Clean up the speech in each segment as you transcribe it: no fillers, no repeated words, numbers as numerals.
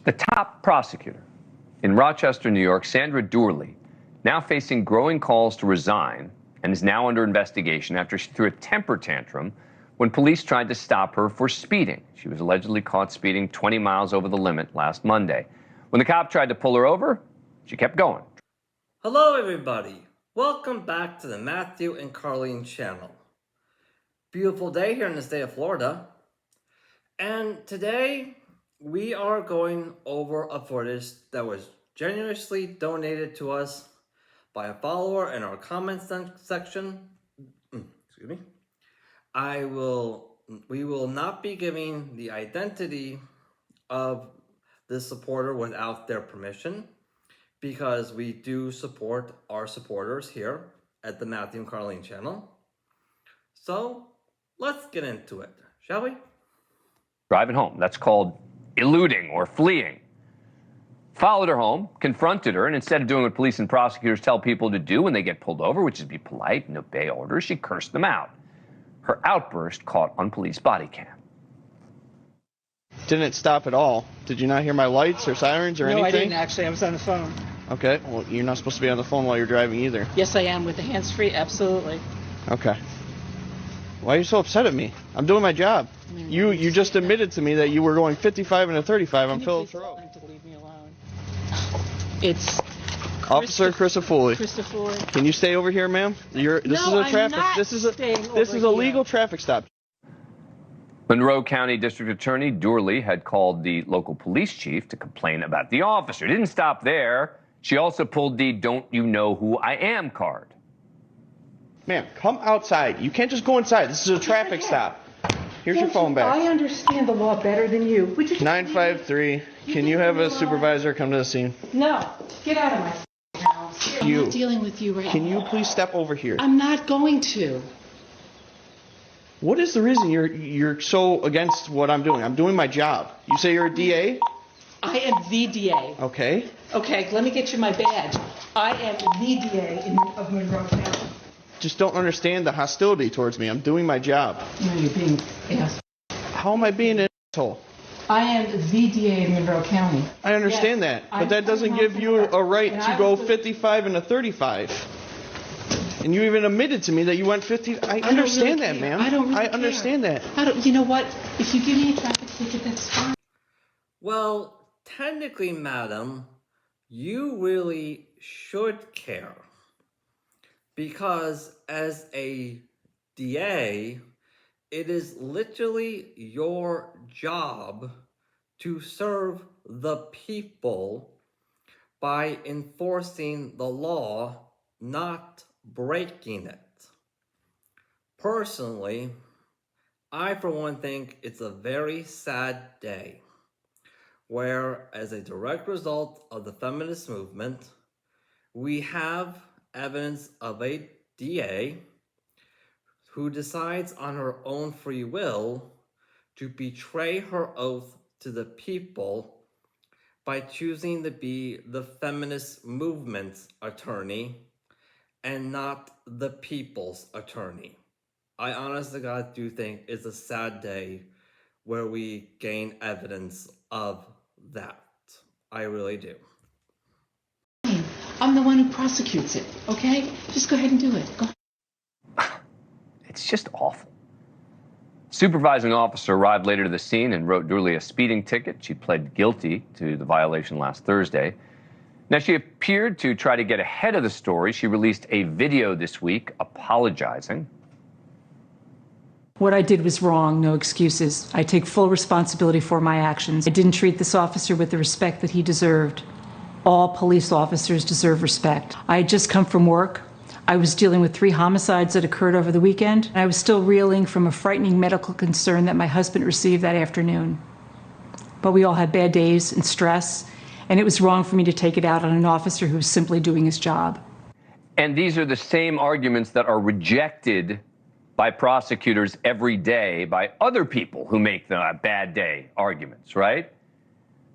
The top prosecutor in Rochester, New York, Sandra Dourley, now facing growing calls to resign and is now under investigation after she threw a temper tantrum when police tried to stop her for speeding. She was allegedly caught speeding 20 miles over the limit last Monday. When the cop tried to pull her over, she kept going. Hello everybody, welcome back to the Matthew and Carlene channel. Beautiful day here in the state of Florida. And today we are going over a footage that was generously donated to us by a follower in our comments section. Excuse me. We will not be giving the identity of this supporter without their permission, because we do support our supporters here at the Matthew and Carlene channel. So let's get into it, shall we? Driving home. That's called eluding or fleeing. Followed her home, confronted her, and instead of doing what police and prosecutors tell people to do when they get pulled over, which is be polite and obey orders, she cursed them out. Her outburst caught on police body cam. Didn't stop at all. Did you not hear my lights or sirens or anything? No, I didn't actually. I was on the phone. Okay, well, you're not supposed to be on the phone while you're driving either. Yes, I am with the hands-free, absolutely. Okay. Why are you so upset at me? I'm doing my job. You just admitted to me that you were going 55 and a 35 on Phillips Road. To leave me alone. It's Officer Christofoli. Christofoli. Can you stay over here, ma'am? This is a traffic. This is a legal traffic stop. Monroe County District Attorney Dourley had called the local police chief to complain about the officer. Didn't stop there. She also pulled the "Don't you know who I am" card. Ma'am, come outside. You can't just go inside. This is a traffic stop. Here's your phone back. I understand the law better than you. Would you 953. Can you have a supervisor come to the scene? No. Get out of my house. I'm not dealing with you right now. Can you please step over here? I'm not going to. What is the reason you're so against what I'm doing? I'm doing my job. You say you're a DA? I am the DA. Okay. Okay, let me get you my badge. I am the DA of Monroe County. Just don't understand the hostility towards me. I'm doing my job. No, you're being an asshole. How am I being an asshole? I am the DA of Monroe County. I understand that, but that doesn't give you a right to go 55 and a 35. And you even admitted to me that you went 50. I understand that, ma'am. I understand that. You know what? If you give me a traffic ticket, that's fine. Well, technically, madam, you really should care. Because as a DA, it is literally your job to serve the people by enforcing the law, not breaking it. Personally, I for one think it's a very sad day where, as a direct result of the feminist movement, we have evidence of a DA who decides on her own free will to betray her oath to the people by choosing to be the feminist movement's attorney and not the people's attorney. I honestly, God, do think it's a sad day where we gain evidence of that. I really do. I'm the one who prosecutes it, okay? Just go ahead and do it. Go. It's just awful. Supervising officer arrived later to the scene and wrote Dourley a speeding ticket. She pled guilty to the violation last Thursday. Now, she appeared to try to get ahead of the story. She released a video this week apologizing. What I did was wrong, no excuses. I take full responsibility for my actions. I didn't treat this officer with the respect that he deserved. All police officers deserve respect. I had just come from work. I was dealing with 3 homicides that occurred over the weekend, and I was still reeling from a frightening medical concern that my husband received that afternoon. But we all had bad days and stress, and it was wrong for me to take it out on an officer who was simply doing his job. And these are the same arguments that are rejected by prosecutors every day by other people who make the bad day arguments, right?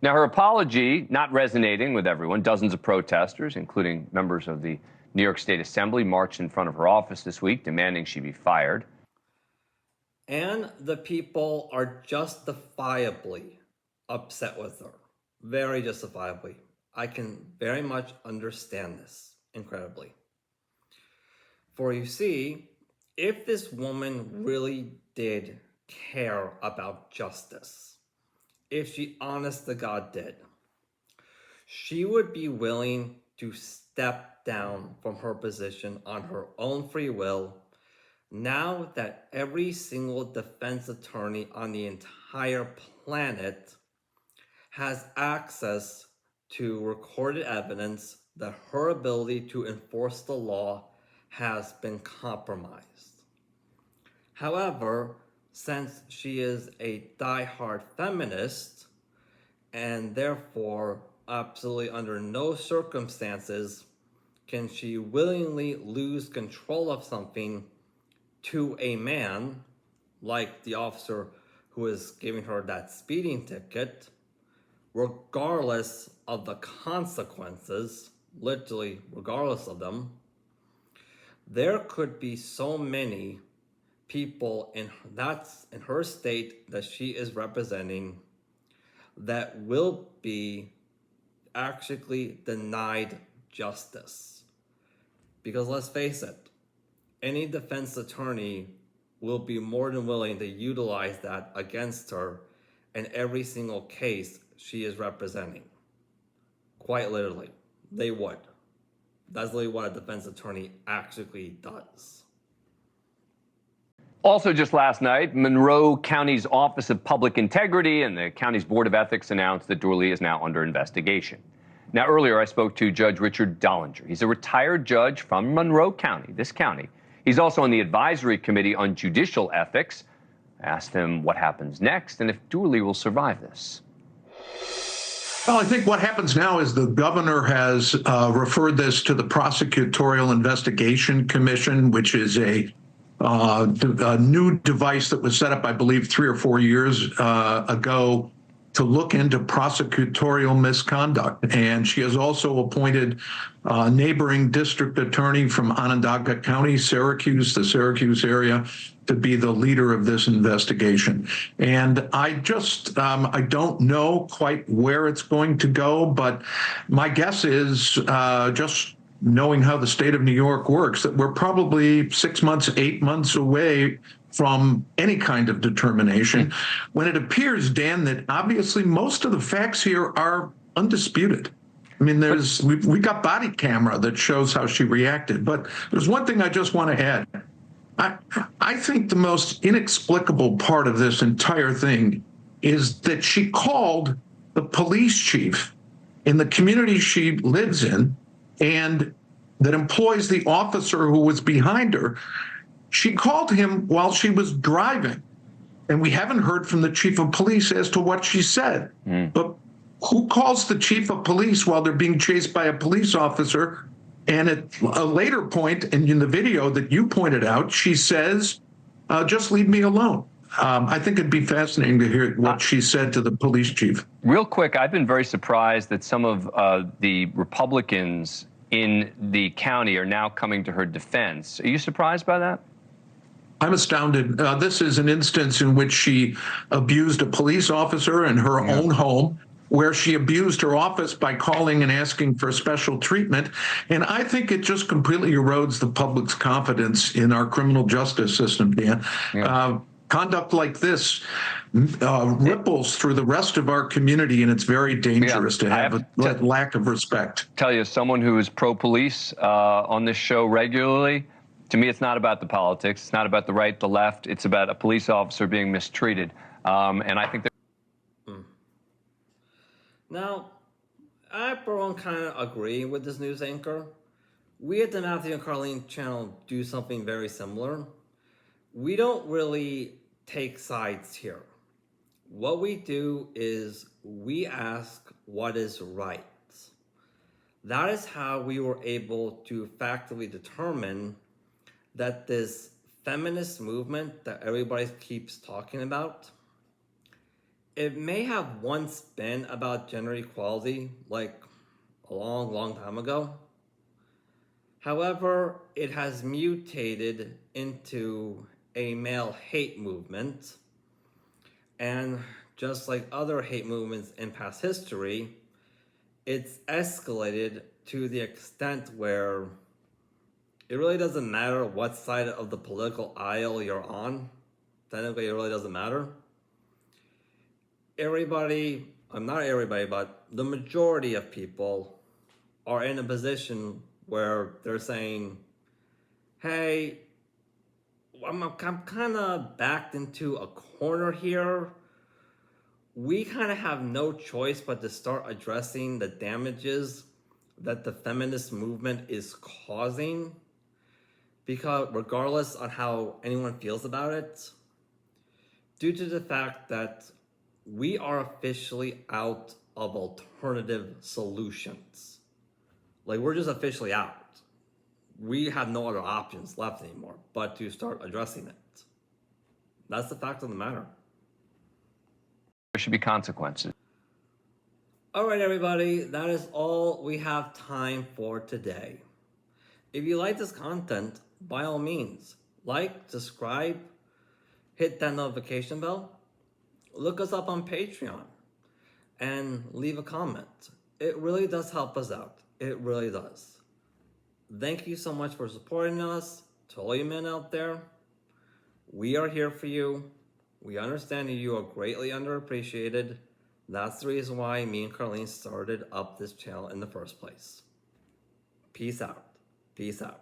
Now, her apology not resonating with everyone. Dozens of protesters, including members of the New York State Assembly, marched in front of her office this week demanding she be fired. And the people are justifiably upset with her. very justifiably. I can very much understand this, incredibly. For you see, if this woman really did care about justice, if she honest to God did, she would be willing to step down from her position on her own free will now that every single defense attorney on the entire planet has access to recorded evidence that her ability to enforce the law has been compromised. However, since she is a die-hard feminist, and therefore absolutely under no circumstances can she willingly lose control of something to a man, like the officer who is giving her that speeding ticket, regardless of the consequences, literally regardless of them, there could be so many people in her state that she is representing that will be actually denied justice. Because let's face it, any defense attorney will be more than willing to utilize that against her in every single case she is representing. Quite literally, they would. That's literally what a defense attorney actually does. Also, just last night, Monroe County's Office of Public Integrity and the county's Board of Ethics announced that Doorly is now under investigation. Now, earlier I spoke to Judge Richard Dollinger. He's a retired judge from Monroe County, this county. He's also on the Advisory Committee on Judicial Ethics. I asked him what happens next and if Doorly will survive this. Well, I think what happens now is the governor has referred this to the Prosecutorial Investigation Commission, which is a new device that was set up, I believe, 3 or 4 years ago to look into prosecutorial misconduct. And she has also appointed a neighboring district attorney from Onondaga County, Syracuse, the Syracuse area, to be the leader of this investigation. And I don't know quite where it's going to go, but my guess is just knowing how the state of New York works, that we're probably 6 months, 8 months away from any kind of determination, when it appears, Dan, that obviously most of the facts here are undisputed. I mean, we got body camera that shows how she reacted. But there's one thing I just want to add. I think the most inexplicable part of this entire thing is that she called the police chief in the community she lives in and that employs the officer who was behind her. She called him while she was driving, and we haven't heard from the chief of police as to what she said. But who calls the chief of police while they're being chased by a police officer? And at a later point, and in the video that you pointed out, she says, just leave me alone. I think it'd be fascinating to hear what she said to the police chief. Real quick, I've been very surprised that some of the Republicans in the county are now coming to her defense. Are you surprised by that? I'm astounded. This is an instance in which she abused a police officer in her own home, where she abused her office by calling and asking for special treatment. And I think it just completely erodes the public's confidence in our criminal justice system, Dan. Conduct like this ripples through the rest of our community, and it's very dangerous to have a lack of respect. Tell you, as someone who is pro-police on this show regularly, to me, it's not about the politics. It's not about the right, the left. It's about a police officer being mistreated. And I think that. Now, I, for one, kind of agree with this news anchor. We at the Matthew and Carlene channel do something very similar. We don't really take sides here. What we do is we ask what is right. That is how we were able to factually determine that this feminist movement that everybody keeps talking about, it may have once been about gender equality, like a long, long time ago. However, it has mutated into a male hate movement. And just like other hate movements in past history, it's escalated to the extent where it really doesn't matter what side of the political aisle you're on. Technically, it really doesn't matter. Everybody, not everybody, but the majority of people are in a position where they're saying, hey, I'm kind of backed into a corner here. We kind of have no choice but to start addressing the damages that the feminist movement is causing, because regardless on how anyone feels about it, due to the fact that we are officially out of alternative solutions. Like, we're just officially out. We have no other options left anymore but to start addressing it. That's the fact of the matter. There should be consequences. All right, everybody, that is all we have time for today. If you like this content, by all means, like, subscribe, hit that notification bell, look us up on Patreon, and leave a comment. It really does help us out. It really does. Thank you so much for supporting us. To all you men out there, we are here for you. We understand that you are greatly underappreciated. That's the reason why me and Carlene started up this channel in the first place. Peace out. Peace out.